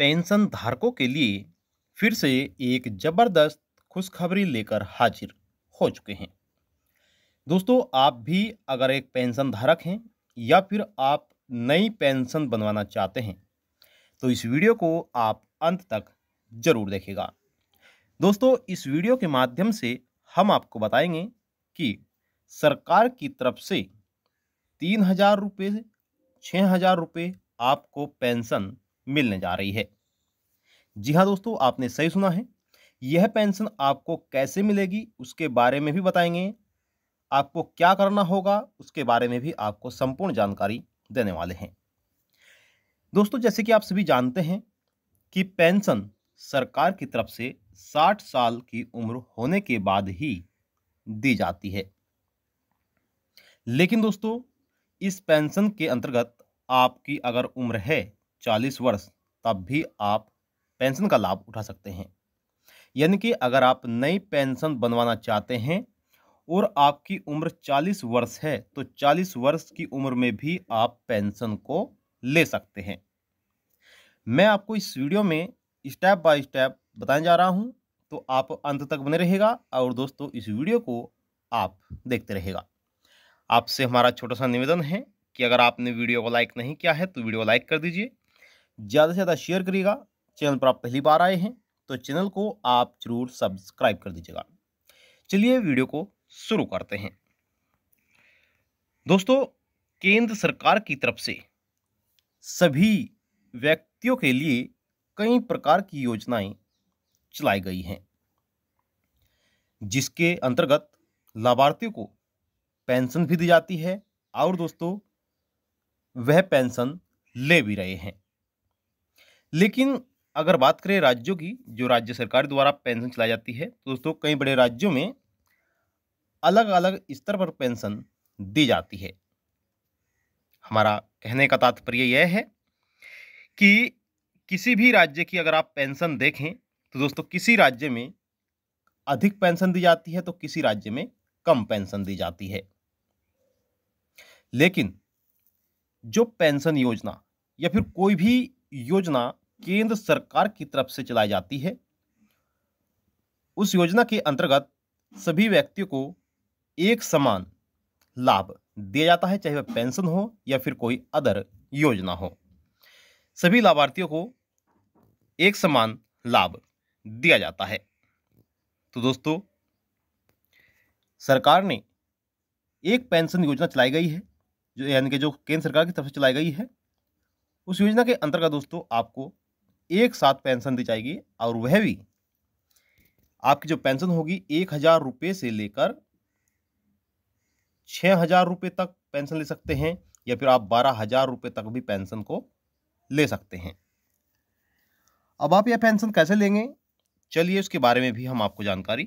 Pension धारकों के लिए फिर से एक जबरदस्त खुशखबरी लेकर हाजिर हो चुके हैं। दोस्तों, आप भी अगर एक पेंशन धारक हैं या फिर आप नई पेंशन बनवाना चाहते हैं तो इस वीडियो को आप अंत तक जरूर देखिएगा। दोस्तों, इस वीडियो के माध्यम से हम आपको बताएंगे कि सरकार की तरफ से 3,000 रुपये, 6,000 रुपये आपको पेंशन मिलने जा रही है। जी हाँ दोस्तों, आपने सही सुना है। यह पेंशन आपको कैसे मिलेगी उसके बारे में भी बताएंगे। आपको क्या करना होगा उसके बारे में भी आपको संपूर्ण जानकारी देने वाले हैं। दोस्तों, जैसे कि आप सभी जानते हैं कि पेंशन सरकार की तरफ से 60 साल की उम्र होने के बाद ही दी जाती है। लेकिन दोस्तों, इस पेंशन के अंतर्गत आपकी अगर उम्र है 40 वर्ष, तब भी आप पेंशन का लाभ उठा सकते हैं। यानी कि अगर आप नई पेंशन बनवाना चाहते हैं और आपकी उम्र 40 वर्ष है तो 40 वर्ष की उम्र में भी आप पेंशन को ले सकते हैं। मैं आपको इस वीडियो में स्टेप बाय स्टेप बताने जा रहा हूं, तो आप अंत तक बने रहेगा। और दोस्तों, इस वीडियो को आप देखते रहेगा। आपसे हमारा छोटा सा निवेदन है कि अगर आपने वीडियो को लाइक नहीं किया है तो वीडियो को लाइक कर दीजिए, ज़्यादा से ज़्यादा शेयर करिएगा। चैनल पर आप पहली बार आए हैं तो चैनल को आप जरूर सब्सक्राइब कर दीजिएगा। चलिए वीडियो को शुरू करते हैं। दोस्तों, केंद्र सरकार की तरफ से सभी व्यक्तियों के लिए कई प्रकार की योजनाएं चलाई गई हैं, जिसके अंतर्गत लाभार्थियों को पेंशन भी दी जाती है और दोस्तों वह पेंशन ले भी रहे हैं। लेकिन अगर बात करें राज्यों की, जो राज्य सरकार द्वारा पेंशन चलाई जाती है, तो दोस्तों कई बड़े राज्यों में अलग अलग स्तर पर पेंशन दी जाती है। हमारा कहने का तात्पर्य यह है कि किसी भी राज्य की अगर आप पेंशन देखें तो दोस्तों किसी राज्य में अधिक पेंशन दी जाती है तो किसी राज्य में कम पेंशन दी जाती है। लेकिन जो पेंशन योजना या फिर कोई भी योजना केंद्र सरकार की तरफ से चलाई जाती है, उस योजना के अंतर्गत सभी व्यक्तियों को एक समान लाभ दिया जाता है, चाहे वह पेंशन हो या फिर कोई अदर योजना हो। सभी लाभार्थियों को एक समान लाभ दिया जाता है। तो दोस्तों, सरकार ने एक पेंशन योजना चलाई गई है, जो यानी कि जो केंद्र सरकार की तरफ से चलाई गई है। उस योजना के अंतर्गत दोस्तों आपको एक साथ पेंशन दी जाएगी और वह भी आपकी जो पेंशन होगी 1,000 रुपये से लेकर 6,000 रुपये तक पेंशन ले सकते हैं, या फिर आप 12,000 रुपये तक भी पेंशन को ले सकते हैं। अब आप यह पेंशन कैसे लेंगे, चलिए उसके बारे में भी हम आपको जानकारी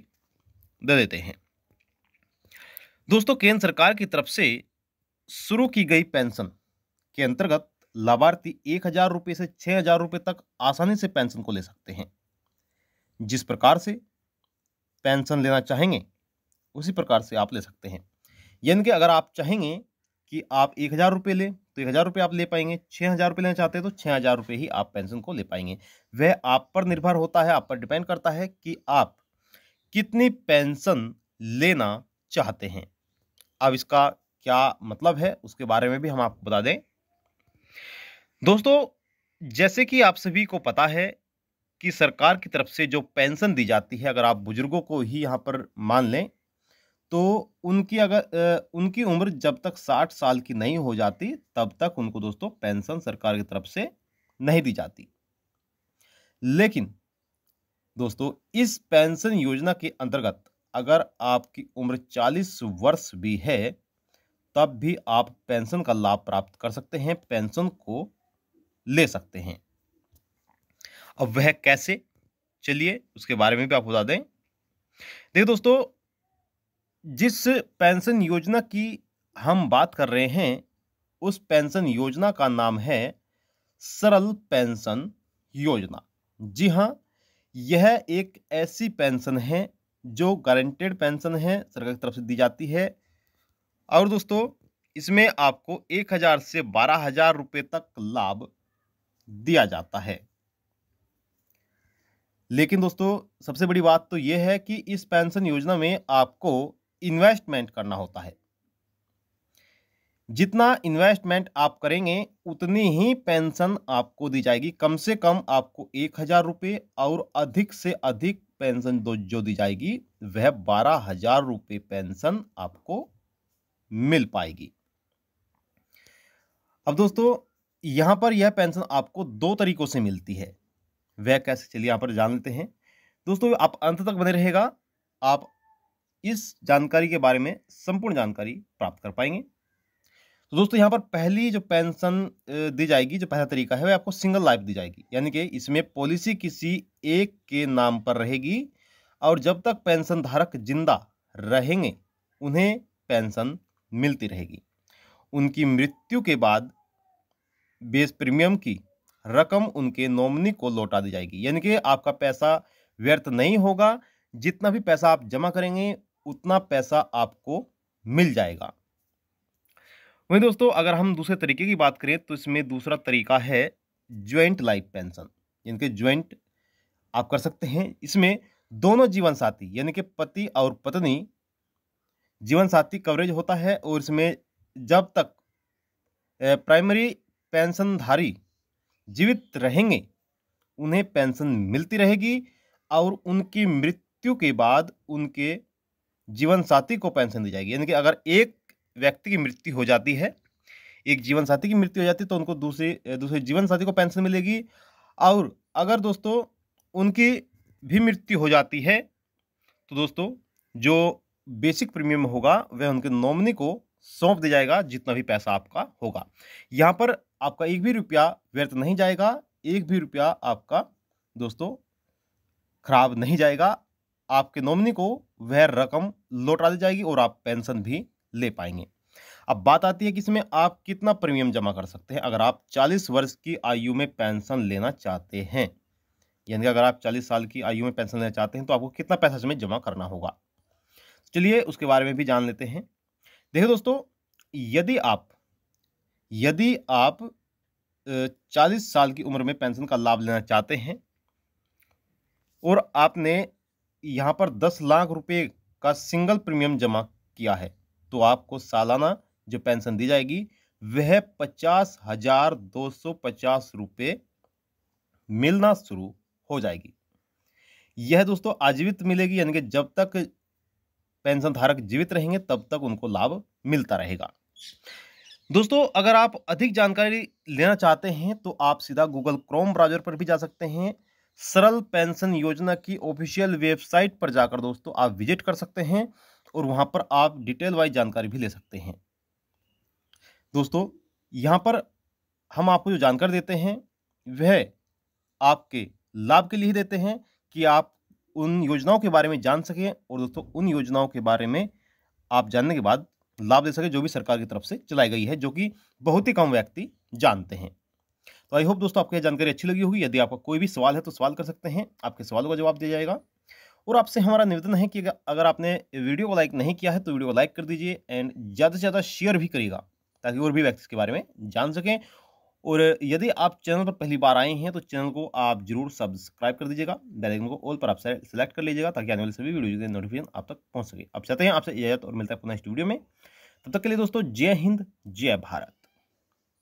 दे देते हैं। दोस्तों, केंद्र सरकार की तरफ से शुरू की गई पेंशन के अंतर्गत लाभार्थी 1,000 रुपये से 6,000 रुपये तक आसानी से पेंशन को ले सकते हैं। जिस प्रकार से पेंशन लेना चाहेंगे उसी प्रकार से आप ले सकते हैं। यानी कि अगर आप चाहेंगे कि आप 1,000 रुपये लें तो 1,000 रुपये आप ले पाएंगे, 6,000 रुपये लेना चाहते हैं तो 6,000 रुपये ही आप पेंशन को ले पाएंगे। वह आप पर निर्भर होता है, आप पर डिपेंड करता है कि आप कितनी पेंशन लेना चाहते हैं। अब इसका क्या मतलब है उसके बारे में भी हम आपको बता दें। दोस्तों, जैसे कि आप सभी को पता है कि सरकार की तरफ से जो पेंशन दी जाती है, अगर आप बुजुर्गों को ही यहाँ पर मान लें तो उनकी उम्र जब तक 60 साल की नहीं हो जाती तब तक उनको दोस्तों पेंशन सरकार की तरफ से नहीं दी जाती। लेकिन दोस्तों, इस पेंशन योजना के अंतर्गत अगर आपकी उम्र 40 वर्ष भी है तब भी आप पेंशन का लाभ प्राप्त कर सकते हैं, पेंशन को ले सकते हैं। अब वह कैसे, चलिए उसके बारे में भी आपको बता दें। देखिए दोस्तों, जिस पेंशन योजना की हम बात कर रहे हैं उस पेंशन योजना का नाम है सरल पेंशन योजना। जी हाँ, यह एक ऐसी पेंशन है जो गारंटेड पेंशन है, सरकार की तरफ से दी जाती है। और दोस्तों, इसमें आपको 1,000 से 12,000 रुपये तक लाभ दिया जाता है। लेकिन दोस्तों सबसे बड़ी बात तो यह है कि इस पेंशन योजना में आपको इन्वेस्टमेंट करना होता है। जितना इन्वेस्टमेंट आप करेंगे उतनी ही पेंशन आपको दी जाएगी। कम से कम आपको 1,000 रुपये और अधिक से अधिक पेंशन जो दी जाएगी वह 12,000 रुपये पेंशन आपको मिल पाएगी। अब दोस्तों यहां पर यह पेंशन आपको 2 तरीकों से मिलती है। वह कैसे, चलिए यहां पर जान लेते हैं। दोस्तों आप अंत तक बने रहेगा, आप इस जानकारी के बारे में संपूर्ण जानकारी प्राप्त कर पाएंगे। तो दोस्तों यहाँ पर पहली जो पेंशन दी जाएगी, जो पहला तरीका है वह आपको सिंगल लाइफ दी जाएगी, यानी कि इसमें पॉलिसी किसी एक के नाम पर रहेगी और जब तक पेंशन धारक जिंदा रहेंगे उन्हें पेंशन मिलती रहेगी। उनकी मृत्यु के बाद बेस प्रीमियम की रकम उनके नॉमिनी को लौटा दी जाएगी, यानी कि आपका पैसा व्यर्थ नहीं होगा। जितना भी पैसा आप जमा करेंगे उतना पैसा आपको मिल जाएगा। वहीं दोस्तों अगर हम दूसरे तरीके की बात करें तो इसमें दूसरा तरीका है ज्वाइंट लाइफ पेंशन, यानी कि ज्वाइंट आप कर सकते हैं। इसमें दोनों जीवन साथी यानी कि पति और पत्नी जीवन साथी कवरेज होता है और इसमें जब तक प्राइमरी पेंशनधारी जीवित रहेंगे उन्हें पेंशन मिलती रहेगी और उनकी मृत्यु के बाद उनके जीवन साथी को पेंशन दी जाएगी। यानी कि अगर एक व्यक्ति की मृत्यु हो जाती है, एक जीवन साथी की मृत्यु हो जाती है तो उनको दूसरे जीवन साथी को पेंशन मिलेगी। और अगर दोस्तों उनकी भी मृत्यु हो जाती है तो दोस्तों जो बेसिक प्रीमियम होगा वह उनके नॉमिनी को सौंप दिया जाएगा, जितना भी पैसा आपका होगा। यहाँ पर आपका एक भी रुपया व्यर्थ नहीं जाएगा, एक भी रुपया आपका दोस्तों खराब नहीं जाएगा। आपके नॉमिनी को वह रकम लौटा दी जाएगी और आप पेंशन भी ले पाएंगे। अब बात आती है कि इसमें आप कितना प्रीमियम जमा कर सकते हैं। अगर आप 40 वर्ष की आयु में पेंशन लेना चाहते हैं, यानी कि अगर आप 40 साल की आयु में पेंशन लेना चाहते हैं तो आपको कितना पैसा इसमें जमा करना होगा, चलिए उसके बारे में भी जान लेते हैं। देखिए दोस्तों, यदि आप 40 साल की उम्र में पेंशन का लाभ लेना चाहते हैं और आपने यहाँ पर 10 लाख रुपए का सिंगल प्रीमियम जमा किया है तो आपको सालाना जो पेंशन दी जाएगी वह 50,250 रुपये मिलना शुरू हो जाएगी। यह दोस्तों आजीवित मिलेगी, यानी कि जब तक पेंशन धारक जीवित रहेंगे तब तक उनको लाभ मिलता रहेगा। दोस्तों अगर आप अधिक जानकारी लेना चाहते हैं तो आप सीधा गूगल क्रोम ब्राउजर पर भी जा सकते हैं। सरल पेंशन योजना की ऑफिशियल वेबसाइट पर जाकर दोस्तों आप विजिट कर सकते हैं और वहां पर आप डिटेल वाइज जानकारी भी ले सकते हैं। दोस्तों यहां पर हम आपको जो जानकारी देते हैं वह आपके लाभ के लिए ही देते हैं कि आप उन योजनाओं के बारे में जान सकें और दोस्तों उन योजनाओं के बारे में आप जानने के बाद लाभ ले सके जो भी सरकार की तरफ से चलाई गई है, जो कि बहुत ही कम व्यक्ति जानते हैं। तो आई होप दोस्तों आपको यह जानकारी अच्छी लगी होगी। यदि आपका कोई भी सवाल है तो सवाल कर सकते हैं, आपके सवालों का जवाब दिया जाएगा। और आपसे हमारा निवेदन है कि अगर आपने वीडियो को लाइक नहीं किया है तो वीडियो को लाइक कर दीजिए एंड ज़्यादा से ज़्यादा शेयर भी करिएगा ताकि और भी व्यक्ति इसके बारे में जान सकें। और यदि आप चैनल पर पहली बार आए हैं तो चैनल को आप जरूर सब्सक्राइब कर दीजिएगा, बेल आइकन को ऑल पर आप सेलेक्ट कर लीजिएगा ताकि आने वाले सभी वीडियो के नोटिफिकेशन आप तक पहुंच सके। अब चाहते हैं आपसे इजाजत और मिलता है पुनः नेक्स्ट वीडियो में। तब तक के लिए दोस्तों जय हिंद, जय भारत।